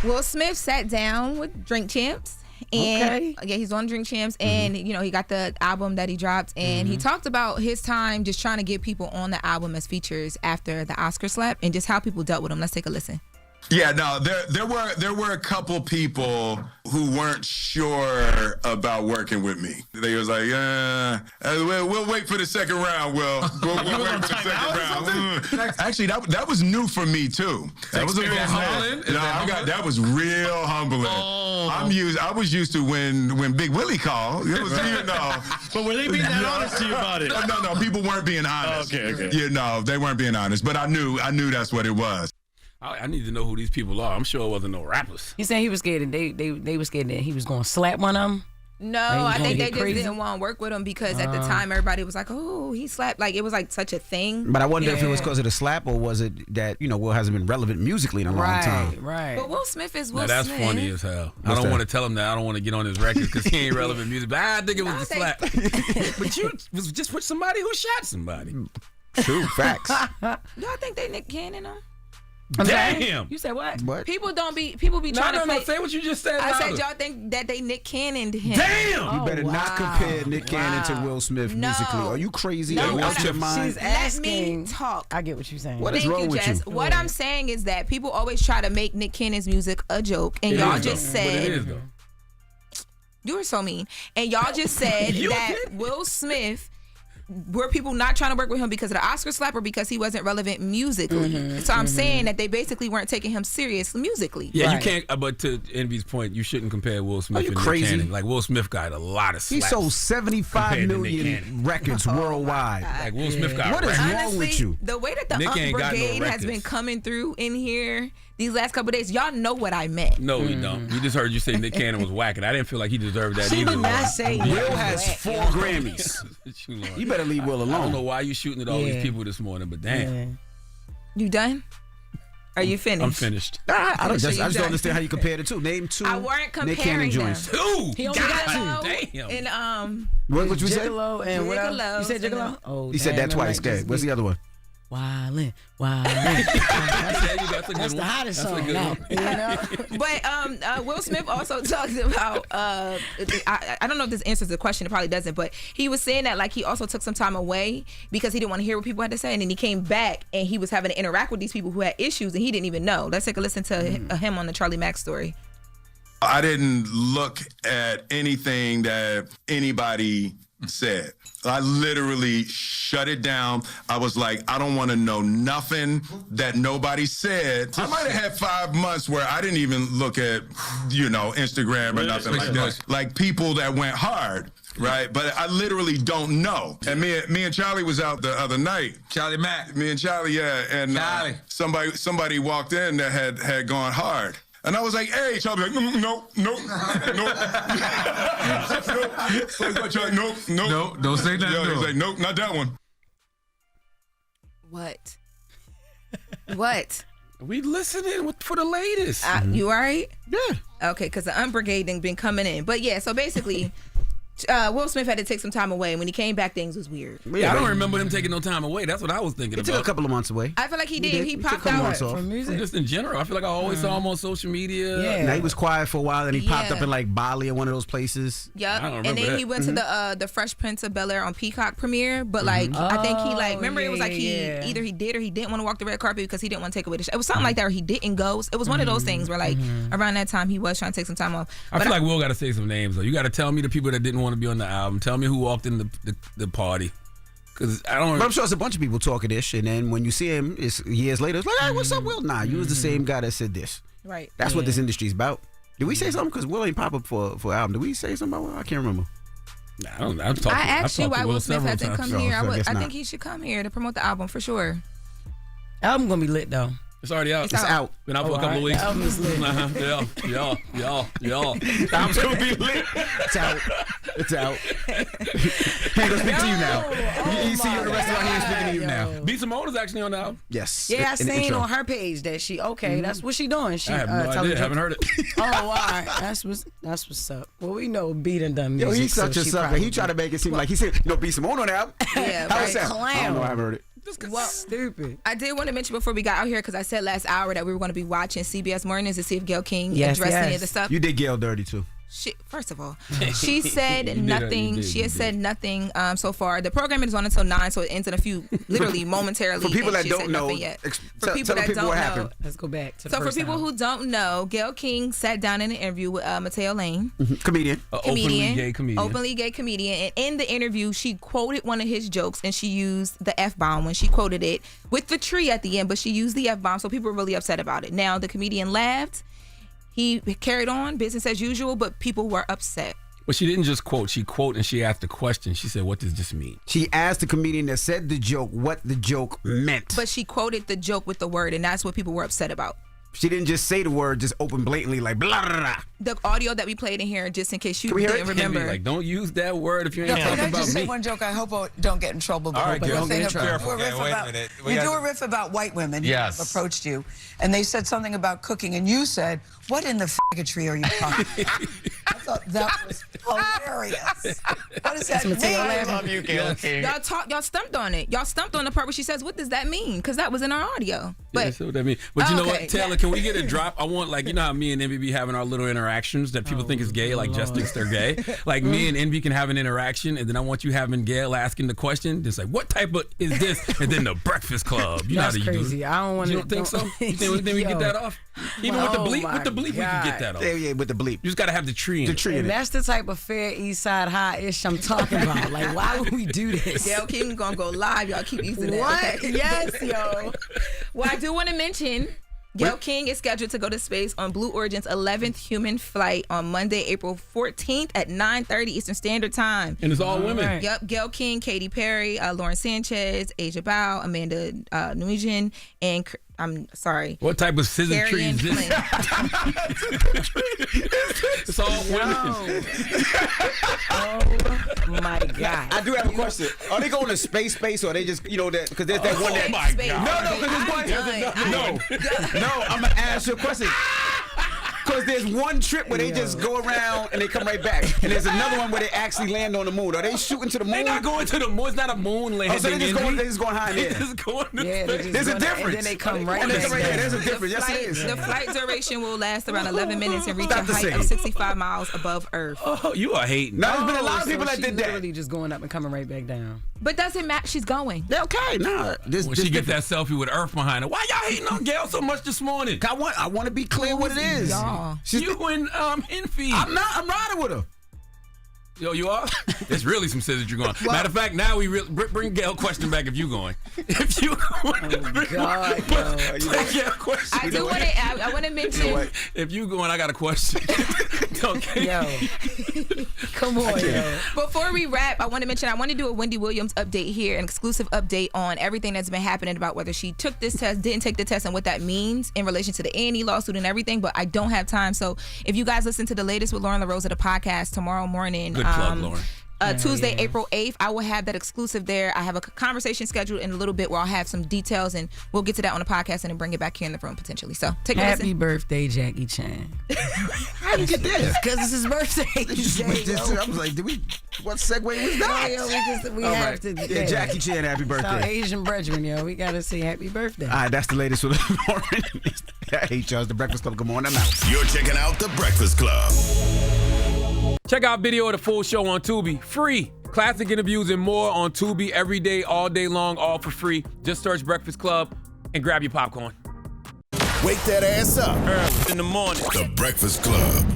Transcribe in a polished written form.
Will Smith sat down with Drink Champs. And yeah, he's on Drink Champs, and you know, he got the album that he dropped, and he talked about his time just trying to get people on the album as features after the Oscar slap, and just how people dealt with him. Let's take a listen. Yeah, no, there were a couple people who weren't sure about working with me. They was like, we'll wait for the second round. We'll wait for the second round. Actually, that was new for me too. That was humbling. That was real humbling. I was used to when Big Willie called. It was But were they being that honest to you about it? No, people weren't being honest. Okay. Yeah, no, they weren't being honest. But I knew that's what it was. I need to know who these people are. I'm sure it wasn't no rappers. He said he was scared, and they were scared that he was going to slap one of them. No, I think they just didn't want to work with him because at the time everybody was like, "Oh, he slapped!" Like it was like such a thing. But I wonder if it was because of the slap, or was it that Will hasn't been relevant musically in a long time? Right. But Will Smith is Will Smith. That's funny as hell. I don't want to tell him that. I don't want to get on his record because he ain't relevant music. But I think it was the slap. But you was just with somebody who shot somebody. True facts. Y'all think they Nick Cannon him? Damn. You said what? People be trying to play. Say what you just said. I said y'all think that they Nick Cannoned him. Damn. You better not compare Nick Cannon to Will Smith musically. Are you crazy? No, Out your mind? She's asking. Let me talk. I get what you're saying. What is wrong with you? What I'm saying is that people always try to make Nick Cannon's music a joke, and y'all just said. But it is though. You were so mean, and y'all just said that Will Smith. Were people not trying to work with him because of the Oscar slap or because he wasn't relevant musically? So I'm saying that they basically weren't taking him serious musically. Yeah, you can't. But to Envy's point, you shouldn't compare Will Smith and crazy? Nick Cannon. Like Will Smith got a lot of slaps. He sold 75 million records worldwide. Like Will Smith got. What is wrong with you? The way that the Unk Brigade has been coming through in here these last couple of days, y'all know what I meant. No, we don't. We just heard you say Nick Cannon was whack, and I didn't feel like he deserved that either. She did not say Will has 4 Grammys. You better leave Will alone. I don't know why you shooting at all these people this morning, but damn. You done? Are you finished? I'm finished. I just don't understand how you compare the two. Name 2 I weren't comparing Nick Cannon joints. 2? He only got 2. Damn. And what you say? Gigolo and what else? You said Gigolo? Oh, he said that twice. Okay. What's the other one? Wildin'. That's the hottest song now. But Will Smith also talked about I don't know if this answers the question, it probably doesn't, but he was saying that like he also took some time away because he didn't want to hear what people had to say, and then he came back and he was having to interact with these people who had issues and he didn't even know. Let's take a listen to him on the Charlie Mack story. I didn't look at anything that anybody said. I literally shut it down. I was like, I don't want to know nothing that nobody said. I might have had 5 months where I didn't even look at, Instagram or nothing like that. Like people that went hard, right? But I literally don't know. And me and Charlie was out the other night. Charlie Mack. Me and Charlie, yeah. And somebody walked in that had gone hard. And I was like, hey, Charlie, like, no. No, don't say that. Yeah, he's like, nope, not that one. What? What? We listening for the latest. You all right? Yeah. Okay, because the unbrigading been coming in. But yeah, so basically, Will Smith had to take some time away, and when he came back, things was weird. Yeah, I don't remember him taking no time away. That's what I was thinking about. He took a couple of months away. I feel like he did. He popped out from music. Just in general. I feel like I always saw him on social media. Yeah. Now he was quiet for a while, and he popped up in like Bali or one of those places. Yep. And then he went to the Fresh Prince of Bel-Air on Peacock premiere, but like I think he remember it was like either he did or he didn't want to walk the red carpet because he didn't want to take away the show. It was something like that, or he didn't go. It was one of those things where like around that time he was trying to take some time off. I feel like Will got to say some names though. You got to tell me the people that didn't want to be on the album. Tell me who walked in the party. Because I don't. But I'm sure it's a bunch of people talking this, and then when you see him, it's years later. It's like, hey, what's up, Will? Nah, you was the same guy that said this. Right. That's what this industry's about. Did we say something? Because Will ain't pop up for an album. Did we say something about Will? I can't remember. Nah, I don't know. I asked you why Will Smith hasn't come here. I think he should come here to promote the album for sure. Album gonna be lit though. It's already out. It's out. Been out for a couple of weeks. The album is lit. Y'all. I'm gonna be lit. It's out. It's out. Hey, go speak to you now. You see the rest of our hands speaking to you now. B. Simone's actually on the album. Yes. Yeah, I seen on her page that she that's what she doing. She I have no idea. Haven't heard it. Oh, all right. That's what's up. Well, we know B done music. Yo, he's such a sucker. He tried to make it seem like he said, B. Simone on the album. Yeah, How was right. that? I don't know. I haven't heard it. Well, stupid. I did want to mention before we got out here because I said last hour that we were going to be watching CBS Mornings to see if Gail King addressed any of the stuff. You did Gail dirty too. First of all, she said nothing. She has said nothing so far. The program is on until 9, so it ends in a few, literally momentarily. For people that don't know, for people that don't know, let's go back to the so for people who don't know, Gail King sat down in an interview with Mateo Lane, comedian, openly gay comedian. And in the interview, she quoted one of his jokes, and she used the F-bomb when she quoted it with the tree at the end, but she used the F-bomb, so people were really upset about it. Now, the comedian laughed. He carried on, business as usual, but people were upset. But she didn't just quote. She quoted and she asked a question. She said, what does this mean? She asked the comedian that said the joke what the joke meant. But she quoted the joke with the word, and that's what people were upset about. She didn't just say the word, just open blatantly like blah, blah, blah. The audio that we played in here, just in case you didn't remember. Like, don't use that word if you ain't talking about me. Can I just say one joke? I hope I don't get in trouble. All right, don't get in trouble. You do a riff about white women who approached you, and they said something about cooking, and you said, what in the faggotry are you talking about? I thought that was hilarious. What does that mean? I love you, Gail King. Y'all stumped on it. Y'all stumped on the part where she says, what does that mean? Because that was in our audio. But that's what that means. But you know what, Taylor, can we get a drop? I want, like, you know how me and Envy be having our little interactions that people think is gay, like Jess thinks they're gay. Like, me and Envy can have an interaction, and then I want you having Gail asking the question, just like, what type of is this? And then the Breakfast Club. You know how you crazy. do. I don't want to. You don't think so? You think we can get that off? Even with the bleep, we can get that off. Yeah, with the bleep. You just got to have the tree in it. And that's the type of fair East Side High-ish I'm talking about. Like, why would we do this? Gail King gonna go live. Y'all keep using that. What? Okay? Yes, yo. Well, I do want to mention Gail King is scheduled to go to space on Blue Origin's 11th human flight on Monday, April 14th at 9:30 Eastern Standard Time. And it's all women. Right. Yep, Gail King, Katy Perry, Lauren Sanchez, Asia Bao, Amanda Nuijian, and I'm sorry. What type of scissor tree is this? It's all women. Oh my God. I do have a question. Are they going to space, or are they just, you know, that because there's that one that. Oh my God. No, I'm gonna ask you a question. Because there's one trip where they just go around and they come right back, and there's another one where they actually land on the moon. Are they shooting to the moon? They're not going to the moon. It's not a moon landing. Oh, so they just going high in there. Just going to space. There's a difference. And then they come right back. Yeah, there's a difference. Yes, it is. The flight duration will last around 11 minutes and reach a height of 65 miles above Earth. Oh, you are hating. Now, there's been a lot of people that did that. Literally just going up and coming right back down. But doesn't matter. She's going. Yeah, okay, nah. When she get that selfie with Earth behind her, why y'all hating on Gail so much this morning? I want to be clear what it is. Y'all. You and Envy. I'm riding with her. Yo, you are? There's really some scissors you're going. Matter of fact, now we bring Gail question back if you going. If you going. God, Gail question. I want to mention. You know what? If you going, I got a question. Okay. Yo. Come on, yo. Before we wrap, I want to mention I want to do a Wendy Williams update here, an exclusive update on everything that's been happening about whether she took this test, didn't take the test, and what that means in relation to the A&E lawsuit and everything. But I don't have time. So if you guys listen to the latest with Lauren LaRosa, the podcast tomorrow morning. Good plug, Lauren. Tuesday, April 8th. I will have that exclusive there. I have a conversation scheduled in a little bit where I'll have some details, and we'll get to that on the podcast and then bring it back here in the room potentially. So take a listen. Happy birthday, Jackie Chan. How you get this? Because it's his birthday. I was like, what segue was that? Yo, we have to. Yeah, Jackie Chan, happy birthday. Our Asian brethren, yo. We got to say happy birthday. All right, that's the latest with Lauren. I hate y'all. The Breakfast Club. Good morning. I'm out. You're checking out The Breakfast Club. Check out video of the full show on Tubi. Free. Classic interviews and more on Tubi every day, all day long, all for free. Just search Breakfast Club and grab your popcorn. Wake that ass up. In the morning. The Breakfast Club.